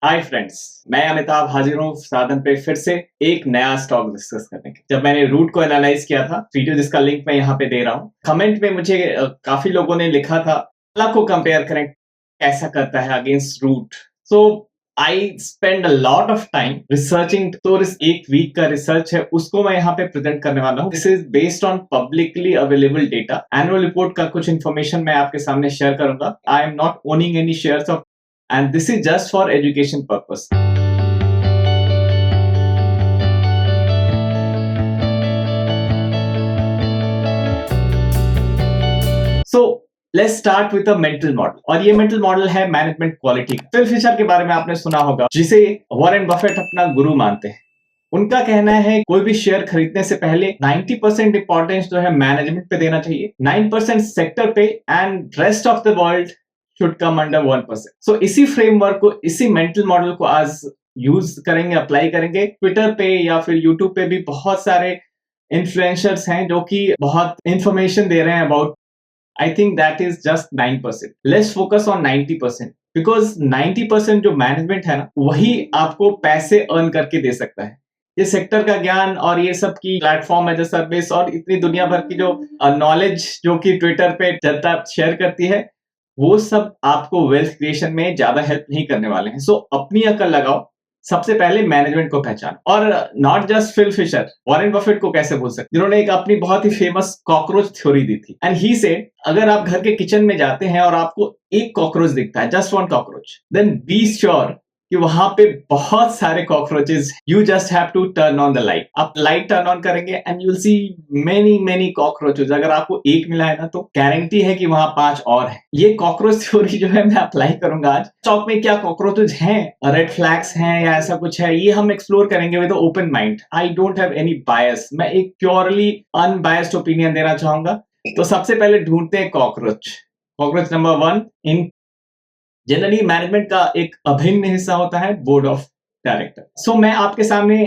Hi friends, मैं अमिताभ हाजिर हूँ साधन पे फिर से एक नया स्टॉक डिस्कस करने के। जब मैंने रूट को एनालाइज किया था, वीडियो जिसका लिंक मैं यहाँ पे दे रहा हूँ, कमेंट में मुझे काफी लोगों ने लिखा था अल्लाह को कंपेयर करें कैसा करता है against root. So I spend a lot of time researching. तो इस एक वीक का रिसर्च है उसको मैं यहाँ पे प्रेजेंट करने वाला हूँ। This is based on publicly available data. Annual report का कुछ इन्फॉर्मेशन मैं आपके सामने शेयर करूंगा। आई am not owning any shares of, and this is just for education purpose. So let's start with a mental model, और ये mental model है management quality. Fill Fisher के बारे में आपने सुना होगा, जिसे वॉरेन बफेट अपना गुरु मानते हैं। उनका कहना है कोई भी शेयर खरीदने से पहले 90% इंपॉर्टेंस जो है मैनेजमेंट पे देना चाहिए, 9% सेक्टर पे, and rest of the world should come under 1%। सो इसी फ्रेमवर्क को, इसी मेंटल मॉडल को आज यूज करेंगे, अप्लाई करेंगे। ट्विटर पे या फिर यूट्यूब पे भी बहुत सारे इन्फ्लुएंसर्स हैं जो कि बहुत इंफॉर्मेशन दे रहे हैं about. I think that is just 9%। Let's focus on 90%, because 90% जो मैनेजमेंट है ना, वही आपको पैसे अर्न करके दे सकता है। ये सेक्टर का ज्ञान और ये सब की प्लेटफॉर्म एज ए सर्विस और इतनी दुनिया भर की जो नॉलेज जो कि ट्विटर पे जनता शेयर करती है, वो सब आपको वेल्थ क्रिएशन में ज्यादा हेल्प नहीं करने वाले हैं। सो अपनी अकल लगाओ, सबसे पहले मैनेजमेंट को पहचान। और not just Phil Fisher, Warren Buffett को कैसे भूल सकते, जिन्होंने एक अपनी बहुत ही फेमस कॉकरोच थ्योरी दी थी। एंड ही सेड, अगर आप घर के किचन में जाते हैं और आपको एक कॉकरोच दिखता है, just one cockroach, then be sure कि वहां पे बहुत सारे cockroaches. You just have to turn on the light. आप लाइट टर्न ऑन करेंगे and you will see many many cockroaches. अगर आपको एक मिला है ना, तो गारंटी है कि वहां 5 और है। ये कॉकरोच थ्योरी जो है मैं अप्लाई करूंगा आज। स्टॉक में क्या कॉकरोचेस हैं, रेड फ्लैग्स हैं या ऐसा कुछ है, ये हम एक्सप्लोर करेंगे with open mind. I don't have any बायस, मैं एक प्योरली अनबायस्ड ओपिनियन देना चाहूंगा। तो सबसे पहले ढूंढते हैं कॉकरोच। कॉकरोच नंबर 1, इन जनरली मैनेजमेंट का एक अभिन्न हिस्सा होता है बोर्ड ऑफ डायरेक्टर। सो मैं आपके सामने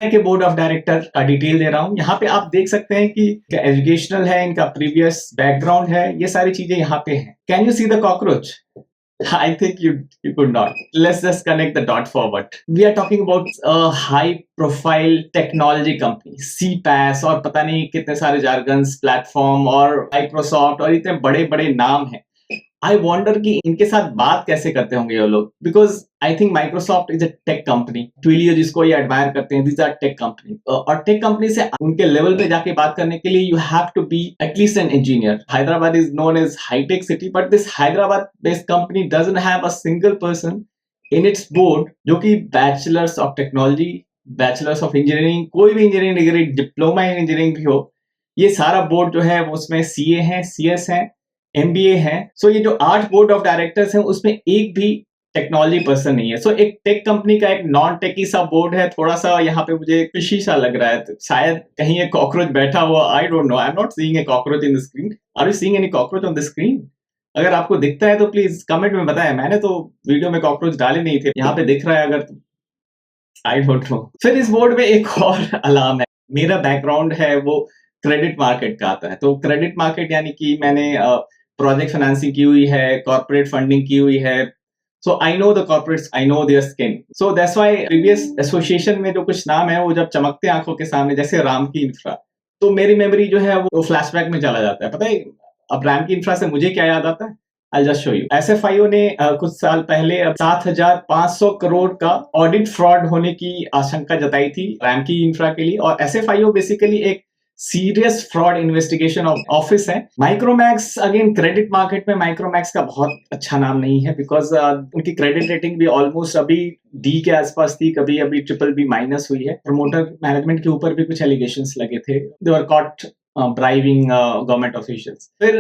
के बोर्ड ऑफ डायरेक्टर का डिटेल दे रहा हूं। यहाँ पे आप देख सकते हैं कि एजुकेशनल है, इनका प्रीवियस बैकग्राउंड है, ये सारी चीजें यहाँ पे हैं। Can you see the cockroach? I think you could not. Let's just connect the dot forward. We are talking about a high profile technology company, CPaaS, और पता नहीं कितने सारे jargons, प्लेटफॉर्म और माइक्रोसॉफ्ट और इतने बड़े बड़े नाम हैं। आई वॉन्डर कि इनके साथ बात कैसे करते होंगे ये लोग, because I think Microsoft is a tech company. Twilio जिसको ये एडमायर करते हैं, दीज आर टेक कंपनी। और टेक कंपनी से उनके लेवल पे जाके बात करने के लिए you have to be at least an engineer. Hyderabad is known as hitech city, but this Hyderabad based company doesn't have a single person in its board जो कि bachelors of technology, bachelors of engineering, कोई भी engineering degree, diploma in engineering भी हो, ये सारा board जो है वो उसमें सीए हैं, सीएस हैं, एमबीए है। सो ये जो 8 बोर्ड ऑफ डायरेक्टर्स हैं उसमें एक भी टेक्नोलॉजी पर्सन नहीं है। सो एक टेक कंपनी का एक नॉन टेकी सा बोर्ड है। थोड़ा सा यहाँ पे मुझे खुशी सा लग रहा है, तो शायद कहीं एक कॉकरोच बैठा हुआ। I don't know, I am not seeing a cockroach in the screen. Are you seeing any cockroach on the screen? अगर आपको दिखता है तो प्लीज कमेंट में बताएं। मैंने तो वीडियो में कॉकरोच डाले नहीं थे, यहाँ पे दिख रहा है अगर तो आई डोंट नो। फिर इस बोर्ड में एक और अलार्म है। मेरा बैकग्राउंड है वो क्रेडिट मार्केट का आता है। तो क्रेडिट मार्केट यानी कि मैंने प्रोजेक्ट फाइनेंसिंग की हुई है, कॉर्पोरेट फंडिंग की हुई है। So I know the corporates, I know their skin. So that's why previous association में जो कुछ नाम है वो जब चमकते हैं आंखों के सामने, जैसे राम की इंफ्रा, तो मेरी मेमोरी जो है वो फ्लैशबैक में चला जाता है। पता है अब राम की इंफ्रा से मुझे क्या याद आता है? I'll just show you. SFIO ने कुछ साल पहले 7,500 करोड़ का ऑडिट फ्रॉड होने की आशंका जताई थी रैम की इंफ्रा के लिए। और एसएफआईओ बेसिकली एक सीरियस फ्रॉड इन्वेस्टिगेशन ऑफिस है। माइक्रोमैक्स, अगेन क्रेडिट मार्केट में माइक्रोमैक्स का बहुत अच्छा नाम नहीं है, बिकॉज उनकी क्रेडिट रेटिंग भी ऑलमोस्ट अभी डी के आसपास थी, कभी अभी ट्रिपल बी माइनस हुई है। प्रमोटर मैनेजमेंट के ऊपर भी कुछ एलिगेशंस लगे थे, they were caught bribing government officials. फिर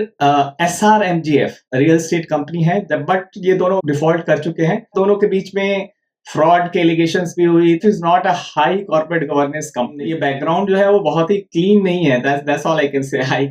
एसआरएमजीएफ रियल एस्टेट कंपनी है, बट ये दोनों डिफॉल्ट कर चुके हैं। दोनों के बीच में फ्रॉड के एलिगेशंस भी हुई। It is not a high corporate governance company. ये बैकग्राउंड जो है वो बहुत ही क्लीन नहीं है। That's all I can say. I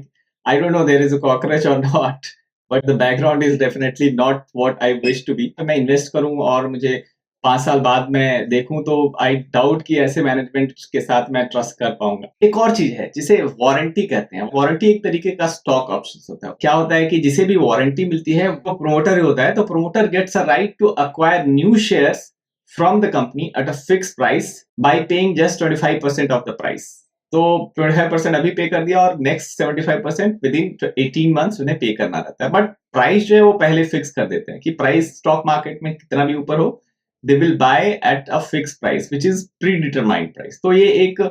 don't know there is a cockroach और not, but the background is definitely not what I wish to be. मैं invest करूं और मुझे 5 साल बाद मैं देखूं तो आई डाउट कि ऐसे मैनेजमेंट के साथ मैं ट्रस्ट कर पाऊंगा। एक और चीज है जिसे वारंटी कहते हैं। वारंटी एक तरीके का स्टॉक ऑप्शन होता है। क्या होता है कि जिसे भी वारंटी मिलती है वो प्रोमोटर ही होता है। तो promoter gets a right to acquire new shares from the company at a fixed price by paying just 25% of the price. तो 25% अभी पे कर दिया और नेक्स्ट 75% विद इन 18 मंथ्स उन्हें पे करना रहता है, बट प्राइस जो है वो पहले फिक्स कर देते हैं कि प्राइस स्टॉक मार्केट में कितना भी ऊपर हो, they will by at a fix price which is pre determined price. तो ये एक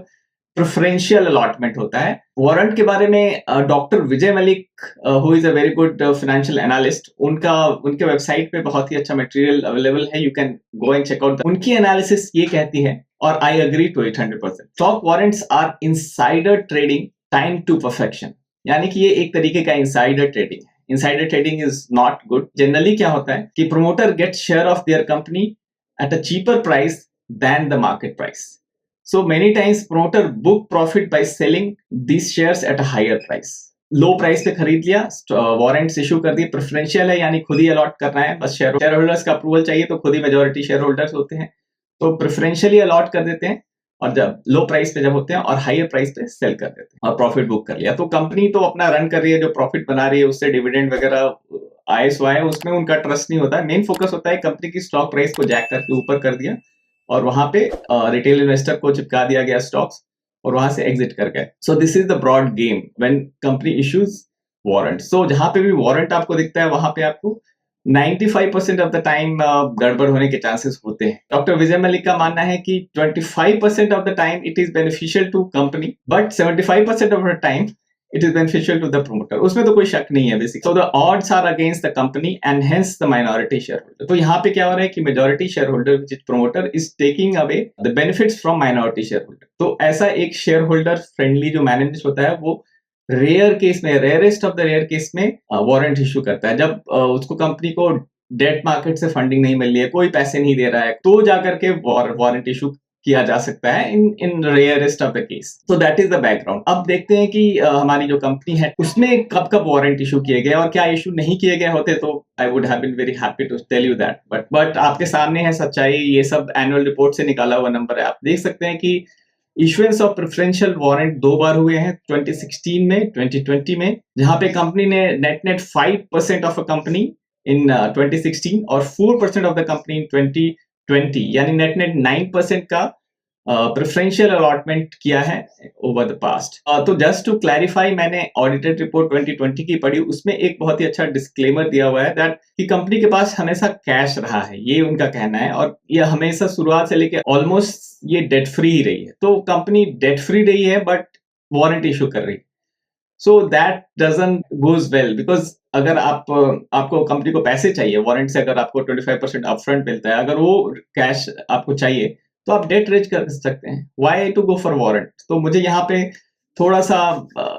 प्रेफरेंशियल अलॉटमेंट होता है। वारंट के बारे में doctor Vijay Malik who is a very good financial analyst, उनके वेबसाइट पे बहुत ही अच्छा मटेरियल अवेलेबल है, you can go and check out. उनकी एनालिसिस ये कहती है और I agree to it 100%, stock warrants are insider trading time to perfection. यानी कि ये एक तरीके का इनसाइडर ट्रेडिंग है। Insider trading is not good. Generally क्या होता है कि promoter get share of their company at a cheaper price than the market price. So many times promoter book profit by selling these shares at a higher price. Low price पे खरीद लिया, warrants issue कर दिए, preferential है यानी खुद ही allot करना है, बस शेयर होल्डर्स का अप्रूवल चाहिए तो खुद ही मेजोरिटी शेयर होल्डर्स होते हैं, तो प्रेफरेंशियली अलॉट कर देते हैं और जब लो प्राइस पे जब होते हैं और हायर प्राइस पे सेल कर देते हैं और प्रॉफिट बुक कर लिया। तो कंपनी तो अपना रन कर रही है, जो प्रॉफिट बना रही है उससे डिविडेंड वगैरह आय सो आय, उसमें उनका ट्रस्ट नहीं होता। मेन फोकस होता है कंपनी की स्टॉक प्राइस को जैक करके ऊपर कर दिया और वहां पे रिटेल इन्वेस्टर को चिपका दिया गया स्टॉक्स और वहां से एग्जिट कर गए। So this is the broad game when company issues warrant. So जहां पे भी वारंट आपको दिखता है वहां पे आपको 95% ऑफ द टाइम गड़बड़ होने के चांसेस होते हैं। डॉक्टर विजय मलिक का मानना है कि 25% of the time it is beneficial to company, but 75% of the time it is beneficial to the promoter. उसमें तो कोई शक नहीं है basic. So the odds are against the company and hence the minority share holder. तो यहाँ पे क्या हो रहा है कि majority share holder which is promoter is taking away the benefits from minority share holder. तो ऐसा एक शेयर होल्डर फ्रेंडली जो मैनेजमेंट होता है वो रेयर केस में, rarest of the rare case में वारंट इशू करता है। जब उसको कंपनी को डेट मार्केट से फंडिंग नहीं मिल रही है, कोई पैसे नहीं दे रहा है, तो जाकर के वारंट इशू किया जा सकता है इन रेयरेस्ट ऑफ द केस। तो दैट इज द बैकग्राउंड। अब देखते हैं कि हमारी जो कंपनी है उसमें कब कब वारंट इशू किए गए और क्या इशू नहीं किए गए होते तो I would have been very happy to tell you that, but आपके सामने है सच्चाई। ये सब एनुअल रिपोर्ट से निकाला हुआ नंबर है। आप देख सकते हैं कि इशुएंस ऑफ प्रेफरेंशियल वारंट 2 बार हुए हैं, 2016 में, 2020 में, जहां पे कंपनी ने नेट 5% ऑफ अ कंपनी इन 2016 और 4% ऑफ द कंपनी इन 2020, यानी नेट 9% का प्रेफरेंशियल अलॉटमेंट किया है ओवर द पास्ट। तो जस्ट टू क्लैरिफाई, मैंने ऑडिटेड रिपोर्ट 2020 की पढ़ी, उसमें एक बहुत ही अच्छा डिस्क्लेमर दिया हुआ है दैट कि कंपनी के पास हमेशा कैश रहा है, ये उनका कहना है, और ये हमेशा शुरुआत से लेके ऑलमोस्ट ये डेट फ्री ही रही है। तो कंपनी डेट फ्री रही है बट वारंट इशू कर रही है। So that doesn't goes well, because अगर आपको कंपनी को पैसे चाहिए वारंट से, अगर आपको 25% अपफ्रंट मिलता है, अगर वो कैश आपको चाहिए तो आप डेट रेज कर सकते हैं। Why to go for warrant? तो मुझे यहाँ पे थोड़ा सा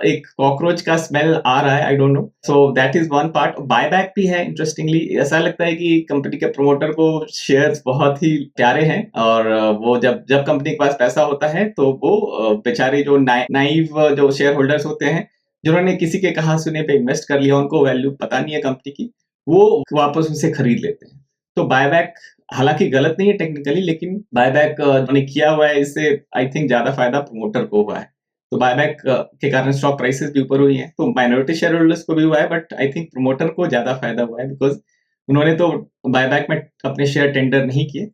एक कॉकरोच का स्मेल आ रहा है, आई don't no. So that is one part. Buyback भी है। इंटरेस्टिंगली ऐसा लगता है कि कंपनी के प्रमोटर को शेयर्स बहुत ही प्यारे हैं और वो जब जब कंपनी के पास पैसा होता है तो वो बेचारे जो नाइव जो शेयर होल्डर्स होते हैं, जिन्होंने किसी के कहा सुने पे इन्वेस्ट कर लिया, उनको वैल्यू पता नहीं है कंपनी की, वो वापस उसे खरीद लेते हैं। तो बायबैक हालांकि गलत नहीं है टेक्निकली, लेकिन बायबैक जो किया हुआ है इससे आई थिंक ज्यादा फायदा प्रमोटर को हुआ है। तो बायबैक के कारण स्टॉक प्राइसेस भी ऊपर हुई हैं, तो माइनॉरिटी शेयर होल्डर्स को भी हुआ है, बट आई थिंक प्रमोटर को ज्यादा फायदा हुआ है बिकॉज उन्होंने तो बायबैक में अपने शेयर टेंडर नहीं किए।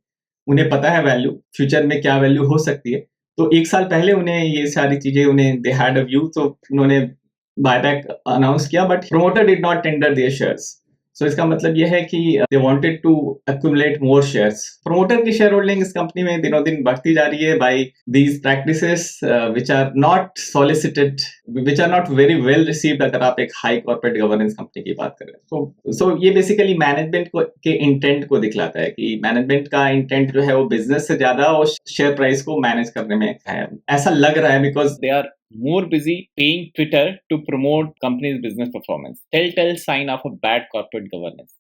उन्हें पता है वैल्यू, फ्यूचर में क्या वैल्यू हो सकती है। तो 1 साल पहले उन्हें ये सारी चीजें, उन्हें दे हैड अ व्यू, तो उन्होंने बायबैक अनाउंस किया, but promoter did not tender their shares. So इसका मतलब यह है कि they wanted to accumulate more shares. Promoter की शेयर होल्डिंग इस कंपनी में दिनों दिन बढ़ती जा रही है by these practices which are not solicited, which are not very well received, अगर आप एक हाई कॉर्पोरेट गवर्नेंस कंपनी की बात करें। सो ये बेसिकली मैनेजमेंट को के इंटेंट को दिखलाता है कि मैनेजमेंट का इंटेंट जो है वो बिजनेस से ज्यादा और शेयर प्राइस को मैनेज करने में है, ऐसा लग रहा है, because they are more busy paying Twitter to promote company's business performance. Telltale sign of a bad corporate governance.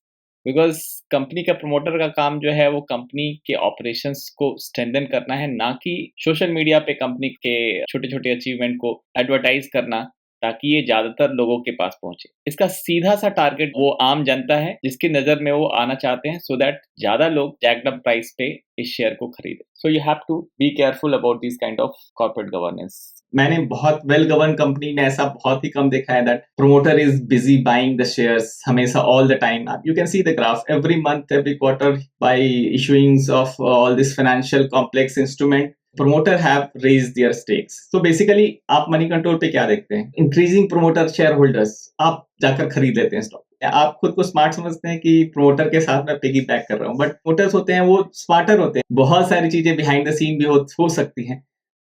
Because company का प्रमोटर का काम जो है वो कंपनी के ऑपरेशंस को स्ट्रेंथन करना है, ना कि सोशल मीडिया पे कंपनी के छोटे छोटे अचीवमेंट को एडवर्टाइज करना ताकि ये ज्यादातर लोगों के पास पहुंचे। इसका सीधा सा टारगेट वो आम जनता है जिसकी नजर में वो आना चाहते हैं, सो दैट ज्यादा लोग जैक्ड अप प्राइस पे इस शेयर को खरीदे। So you have to be careful about this kind of corporate governance. मैंने बहुत वेल गवर्न कंपनी में ऐसा बहुत ही कम देखा है that promoter is busy buying the shares हमेशा all the time. You can see the graph every month every quarter by issuings of all this financial complex instrument promoter have raised their stakes. So basically आप Moneycontrol पे क्या देखते हैं? Increasing promoter share holders, आप जाकर खरीद लेते हैं स्टॉक। आप खुद को स्मार्ट समझते हैं कि प्रोमोटर के साथ मैं पिगी बैक कर रहा हूँ, बट प्रोमोटर्स होते हैं वो स्मार्टर होते हैं। बहुत सारी चीजें बिहाइंड द सीन भी हो सकती हैं,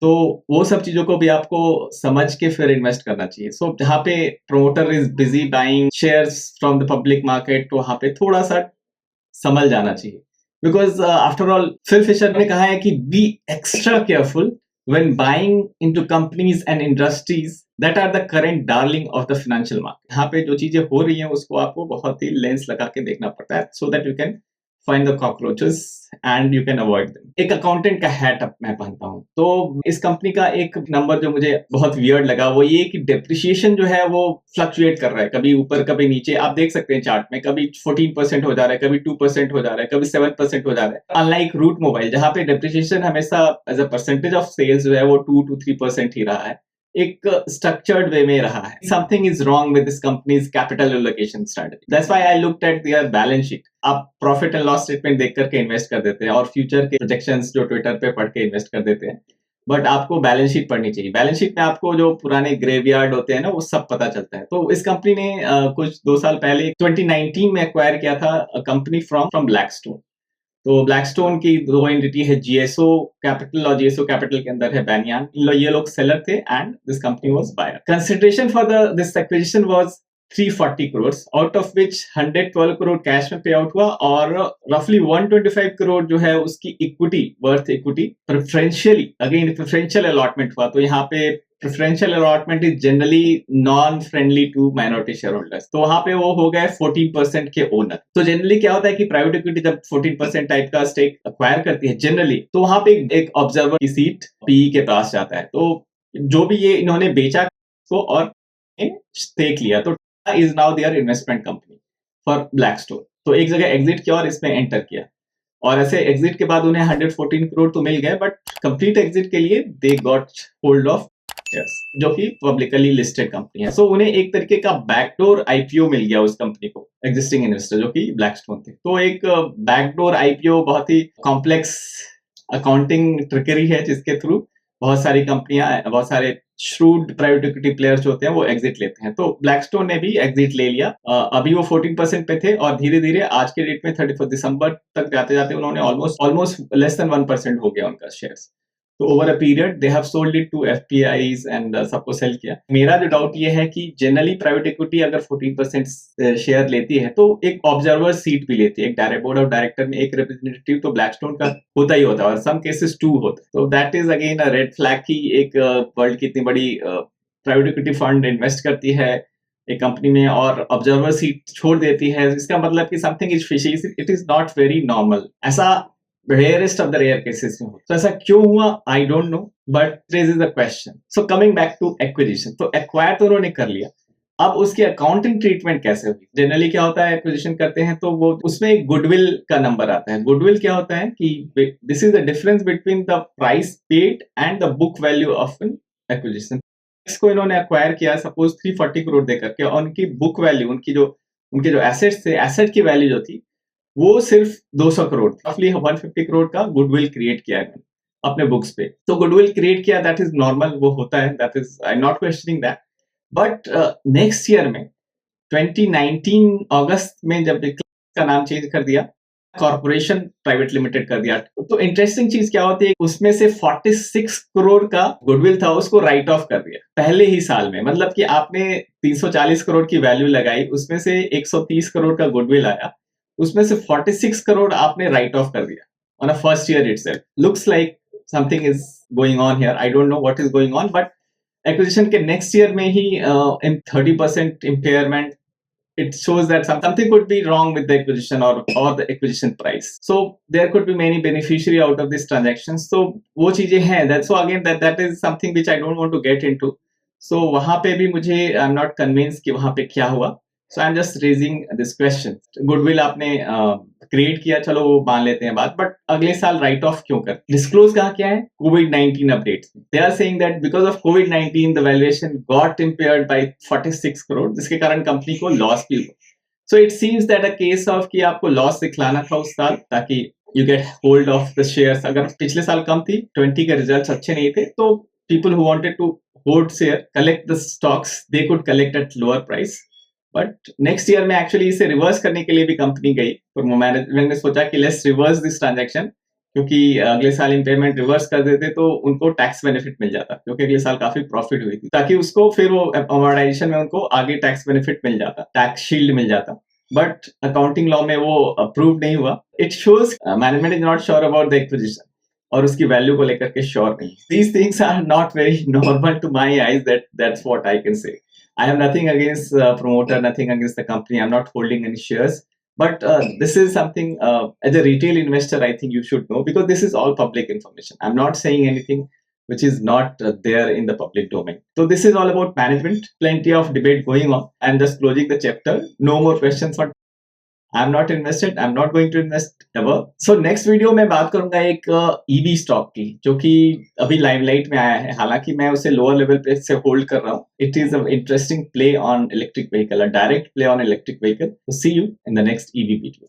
तो वो सब चीजों को भी आपको समझ के फिर इन्वेस्ट करना चाहिए। सो जहाँ पे promoter is busy buying shares from the public market, तो वहाँ पे थोड़ा सा संभल जाना चाहिए। Because after all Phil Fisher ने कहा है कि be extra careful when buying into companies and industries that are the current darling of the financial market. यहाँ पे जो चीजें हो रही हैं उसको आपको बहुत ही लेंस लगा के देखना पड़ता है, so that you can find the cockroaches and you can avoid them. एक अकाउंटेंट का हैट अब मैं पहनता हूँ, तो इस कंपनी का एक नंबर जो मुझे बहुत वियर्ड लगा वो ये कि डेप्रिसिएशन जो है वो फ्लक्चुएट कर रहा है, कभी ऊपर कभी नीचे। आप देख सकते हैं चार्ट में, कभी 14% हो जा रहा है, कभी 2% हो जा रहा है, कभी 7% हो जा रहा है। अनलाइक रूट मोबाइल जहाँ पे डेप्रिसिएशन हमेशा as a percentage of sales जो है वो 2 to 3% ही रहा है, एक स्ट्रक्चर्ड वे में रहा है। Something is wrong with this companies capital allocation strategy. That's why I looked at their balance sheet. आप प्रॉफिट एंड लॉस स्टेटमेंट देख करके इन्वेस्ट कर देते हैं और फ्यूचर के प्रोजेक्शंस जो ट्विटर पे पढ़ के इन्वेस्ट कर देते हैं, बट आपको बैलेंस शीट पढ़नी चाहिए। बैलेंस शीट में आपको जो पुराने ग्रेवयार्ड होते हैं ना वो सब पता चलता है। तो इस कंपनी ने कुछ 2 साल पहले 2019 में एक्वायर किया था कंपनी फ्रॉम ब्लैकस्टोन। तो ब्लैकस्टोन की दो एंटिटी है, जीएसओ कैपिटल, और जीएसओ कैपिटल के अंदर है बैनियान। ये लोग सेलर थे and this company was buyer. Consideration for this acquisition was 340 crore, out of which 112 crore cash में पे आउट हुआ और रफली 125 करोड़ जो है उसकी equity preferentially, again preferential allotment हुआ। तो यहाँ पे preferential allotment is generally non friendly to minority share holders, तो वहां पे वो हो गए 14% के ओनर। तो जनरली क्या होता है कि प्राइवेट इक्विटी जब 14% टाइप का स्टेक अक्वायर करती है जनरली, तो वहां पे एक ऑब्जर्वर की सीट पीई के पास जाता है। तो जो भी ये इन्होंने बेचा को और स्टेक लिया, तो is now their investment company for Blackstone. तो एक जगह एग्जिट किया और इसमें एंटर किया, और ऐसे एग्जिट के बाद उन्हें 114 करोड़ तो मिल गए, बट कंप्लीट एग्जिट के लिए दे गॉट होल्ड ऑफ जो कि पब्लिकली लिस्टेड कंपनी है। सो उन्हें एक तरीके का बैकडोर आईपीओ मिल गया उस कंपनी को, एग्जिस्टिंग इन्वेस्टर जो कि ब्लैकस्टोन थे। तो एक बैकडोर आईपीओ बहुत ही कॉम्प्लेक्स अकाउंटिंग ट्रिकरी है जिसके थ्रू बहुत सारी कंपनियां, बहुत सारे श्रूड प्राइवेट इक्विटी प्लेयर्स जो होते हैं वो एग्जिट लेते हैं। तो ब्लैकस्टोन ने भी एग्जिट ले लिया। अभी वो 14% पे थे और धीरे धीरे आज के डेट में 31 दिसंबर तक जाते जाते उन्होंने ऑलमोस्ट लेस देन 1% हो गया उनका शेयर्स। तो over a period they have sold it to FPIs and सबको सेल किया। मेरा जो डाउट ये है कि जनरली प्राइवेट इक्विटी अगर 14% शेयर लेती है तो एक ऑब्जर्वर सीट भी लेती है, एक डायरेक्ट बोर्ड ऑफ डायरेक्टर में एक रिप्रेजेंटेटिव तो ब्लैकस्टोन का होता ही होता है, और सम केसेस 2 होता है। तो that is again a red flag की एक वर्ल्ड की इतनी बड़ी प्राइवेट इक्विटी फंड इन्वेस्ट करती है एक कंपनी में और ऑब्जर्वर सीट छोड़ देती है। इसका मतलब कि something is fishy, it is not very normal. ऐसा rarest of the rare cases में हो। तो ऐसा क्यों हुआ I don't know, but raise is the question. So coming back to acquisition, तो एक्वायर तो उन्होंने कर लिया, अब उसकी अकाउंटिंग ट्रीटमेंट कैसे हुई? जनरली क्या होता है, एक्विजिशन करते हैं तो वो उसमें एक गुडविल का नंबर आता है। गुडविल क्या होता है कि this is the difference between the price paid and the book value of N acquisition. इसको इन्होंने एक्वायर किया सपोज 340 करोड़ देकर के, और उनकी बुक वैल्यू, उनके जो एसेट्स थे, एसेट की वैल्यू जो थी वो सिर्फ 200 करोड़ थी। रफली 150 करोड़ का गुडविल क्रिएट किया है अपने बुक्स पे। तो गुडविल क्रिएट किया, दैट इज नॉर्मल, वो होता है, that is I am not questioning that. But next year में 2019 अगस्त में जब का नाम चेंज कर दिया, कॉर्पोरेशन प्राइवेट लिमिटेड कर दिया, तो इंटरेस्टिंग चीज क्या होती है, उसमें से 46 करोड़ का गुडविल था, उसको राइट ऑफ कर दिया पहले ही साल में। मतलब कि आपने 340 करोड़ की वैल्यू लगाई, उसमें से 130 करोड़ का गुडविल आया, उसमें से 46 करोड़ आपने राइट ऑफ कर दिया on a first year itself. Looks like something is going on here, I don't know what is going on, but acquisition के नेक्स्ट ईयर में ही इन 30% impairment, it shows that something could be wrong with the acquisition or the acquisition price. So there could be many beneficiary out of these transactions. So वो चीजें हैं, that so again that is something which I don't want to get into. सो वहां पे भी मुझे आई am not convince कि वहां पे क्या हुआ. So I am just raising this question. Goodwill आपने क्रिएट किया, चलो वो मान लेते हैं बात, बट अगले साल राइट ऑफ क्यों कर? डिस्क्लोज कहाँ किया है? कोविड-19 updates. They are saying that because of covid the valuation got impaired bye 46 crore, जिसके कारण कंपनी को लॉस भी हुआ. So it seems that a case of कि आपको लॉस दिखलाना था उस साल ताकि you get hold of the shares. अगर पिछले साल कम थी, 20 के रिजल्ट्स अच्छे नहीं थे, तो people who wanted to hold share, collect the stocks, they could collect at lower price. But next year में एक्चुअली इसे रिवर्स करने के लिए भी कंपनी गई, पर मैनेजमेंट ने सोचा कि लेट्स रिवर्स दिस ट्रांजैक्शन, क्योंकि अगले साल इम्पेयरमेंट रिवर्स कर देते तो उनको टैक्स बेनिफिट मिल जाता, क्योंकि अगले साल काफी प्रॉफिट हुई थी, ताकि उसको फिर वो अमोर्टाइजेशन में उनको आगे टैक्स बेनिफिट मिल जाता, टैक्स शील्ड मिल जाता. बट अकाउंटिंग लॉ में वो अप्रूव नहीं हुआ. It shows management is not sure about the acquisition और उसकी वैल्यू को लेकर के श्योर नहीं. These things are not very normal to my eyes. That's what I can say. I have nothing against promoter, nothing against the company. I'm not holding any shares. But this is something, as a retail investor, I think you should know, because this is all public information. I'm not saying anything which is not there in the public domain. So this is all about management. Plenty of debate going on. I'm just closing the chapter. No more questions for. I'm not invested. I'm not going to invest ever. So next video में बात करूंगा एक EV stock की, जो कि अभी limelight में आया है. हालांकि मैं उसे लोअर लेवल पे से होल्ड कर रहा हूँ. It is a interesting play on electric vehicle, a direct play on electric vehicle. See you in the next EV video.